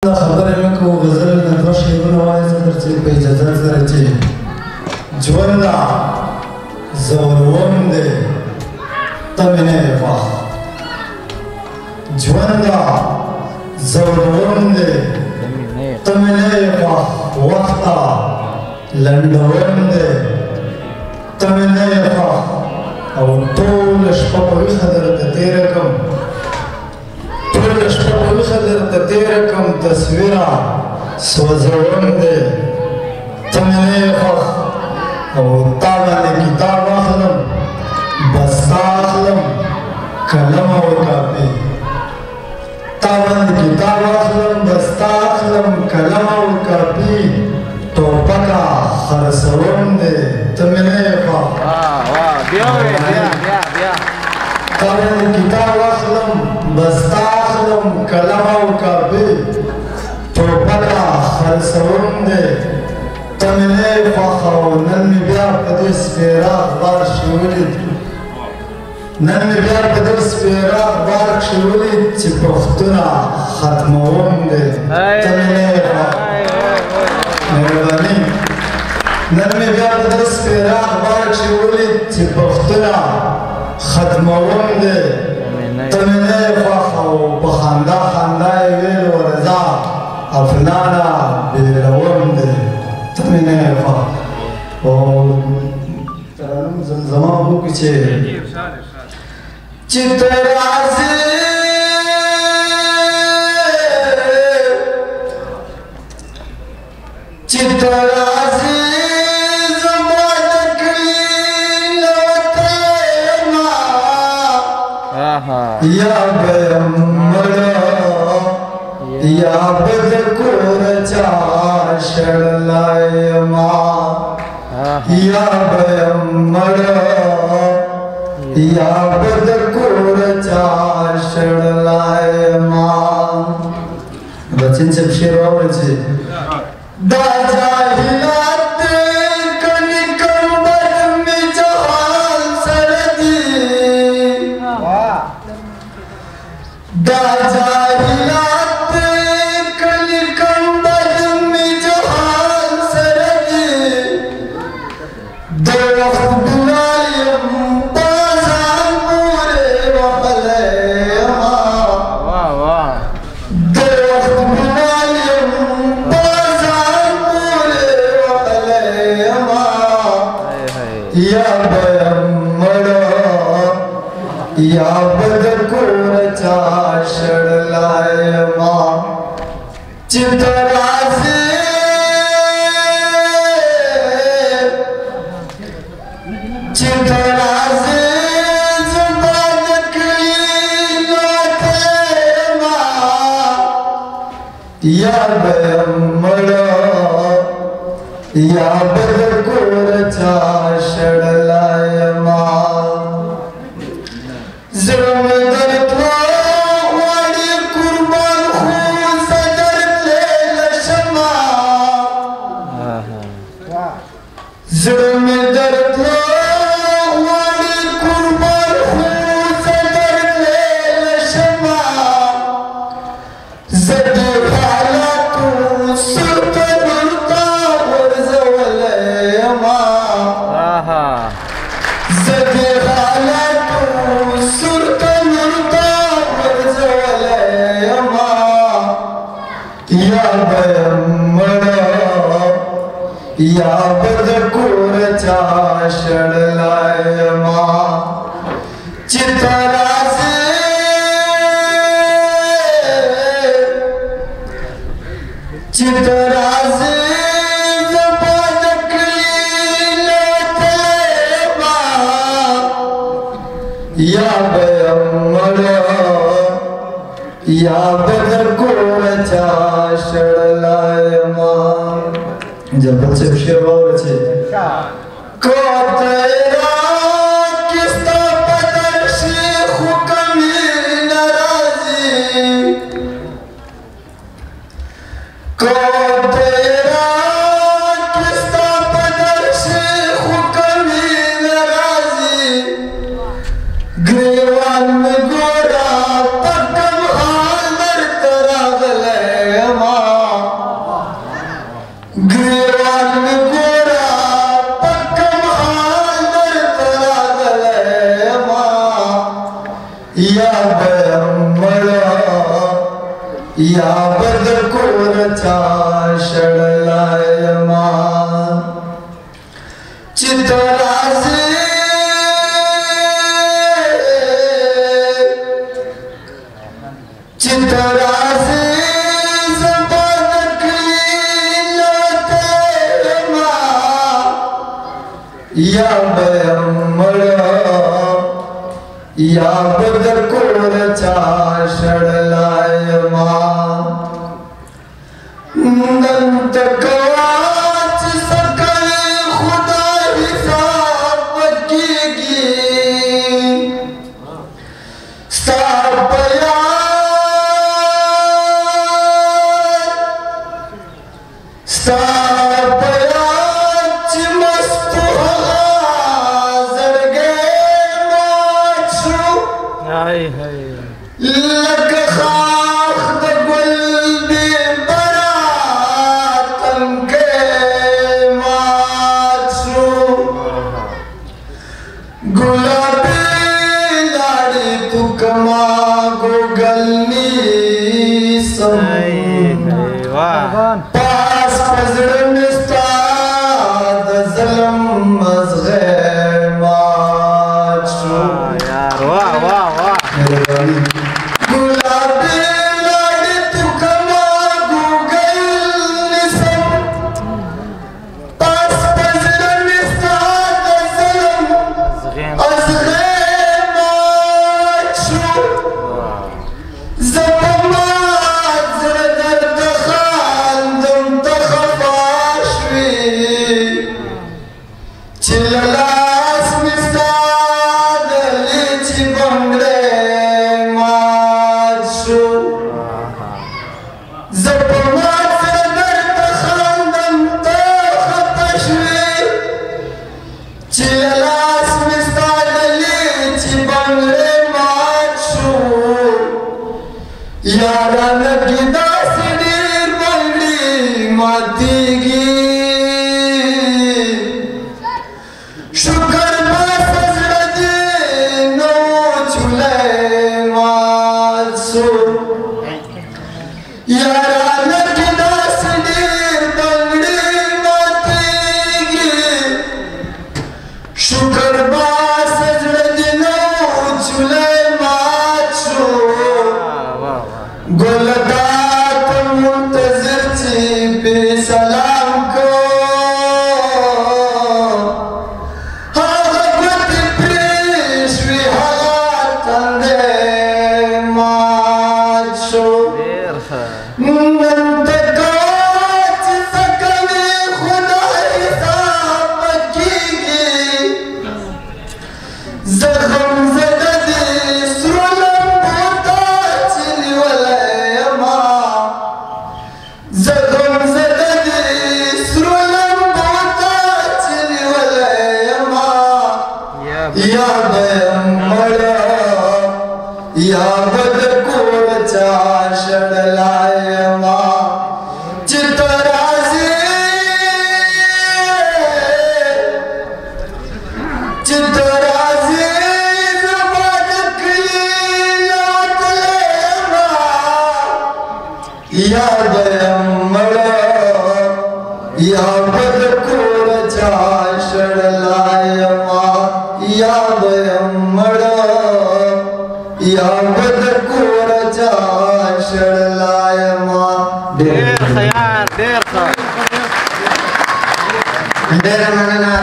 خبره مې کو غزل نه دوه شعرونه وایي زه درته په اجازه سره چې ژونده زوروم دی ته مې نه یې خوښ ژونده زوروم دی ته مې نه یې خوښ وخته لنډوم دی ته مې نه یې خوښ او ټوله شپه په ویښه درته تېره کړم ټوله شپه په ویښه درته تېره کړم تصویره سوځوم دی ته مې نه یې خوښ او تا باندې کتاب اخلم بسته اخلم قلم او کاپي تا باندې کتاب اخلم بسته اخلم قلم او کاپي ټوپکه خرڅوم دی ته مې نه یې خوښ تا باندې کتاب اخلم بسته اخلم قلم او کاپي ټوپکه خرڅوم دی ته مې نه یې خوښ او نن مې بیا په دې سپېره اخبار کښې ولید نن مې بیا په دې سپېره اخبار کښې ولید چې پښتونه ختموم دی ته مې نه یې خوښ مهرباني نن مې بیا په دې سپېره اخبار کښې ولید چې پښتونه ختموم دی ته مې نه یې خوښ او په خندا خندا یې ویل ورځه افنانه بېلوم دی ته مې نه یې خوښ او ترنم زمزمه وکړو چې ته راځې چې ته راځې زما د کلي له وطنه یا به یم مړه یا به د کور چا شړلی یما یا به یم مړه یا به د کور چا شړلی یما بچین صاحب شعر واورئ چې دا جاهلات کني کمبد مې جهان سره دي دا جاهلات کني کمبد مې جهان سره دي د وخت بلال یم بازار پورې وهلی یما د وخت بلال یم بازار پورې وهلی یما یا به یم مړه یا به د کور چا شړلی یما چې ته راځې چې ته راځې زما د کلي له وطنه یا به یم مړه یا به د کور چا شړلی یما زړه مې درته غواړي قربان خو زه درتلی نشمه زړه مې درته غواړي قربان خو زه درتلی نشمه زه دې حالاتو سرته درته غورځولی یما زه دې حالاتو سرته درته غورځولی یما یا به یم مړه یا به د کور چا شړلی یما چې ته راځې چې ته راځې زما د کلي له وطنه یا به یم مړه یا به د کور چا شړلی یما جبل صاحب شعر واورئ چې که تیرا کې ستا په درشي خو کمې نه راځي که تیرا کې ستا په درشي خو کمې نه راځي ګریوان مې ګوره په کم حال درته راغلی یما बदकोरचा शळलायमा चितराजे चितराजे जबानकलीलतेमा या बयमळ या बदकोरचा शळलायमा नंत कवाच सकल खुदा हिसाब कीगी सापयाच मस्त जरगे माचू हाय हाय लग खाख द गुल दे बरातन के माचू गुलाबी लाड़ी तुकमा गोगलनी सम वाह पास पजरन स्ताद ज़लम मज़ग़े माचू यार वाह वाह वाह गुलाबी लाड़ी तुकमा गोगलनी सम पास पजरन स्ताद ज़लम मज़ग़े माचू चिल्लास मिस्ताद लीची बंगले माचू जपमात दर्द खानदम तखतशवी चिल्लास मिस्ताद लीची बंगले माचू यारा नगी दासडीर बंगली मातीगी शुक्र बसजदी नो चुले मासू यारा नगी दासडीर बंगली मातीगी शुक्र बसजदी नो चुले माचू गुलदात मुंतज़िर ची पे सलाम को हागत प्रेशवी हातंदे माचू नंत काच सकले खुदा हिसाब कीगी ज़ख्म ज़ददी सुरलम बोता चिली वलयमा ज़ख्म ज़ददी सुरलम बोता चिली वलयमा या बयमड़ा या बदकोरचा शळलायमा चितराजे चितराजे जबानकलीलतेमा या बयमड़ा या बदकोरचा शळलायमा या बयमड़ा या बदकोरचा शळलायमा देर खयार देर खा देर मनना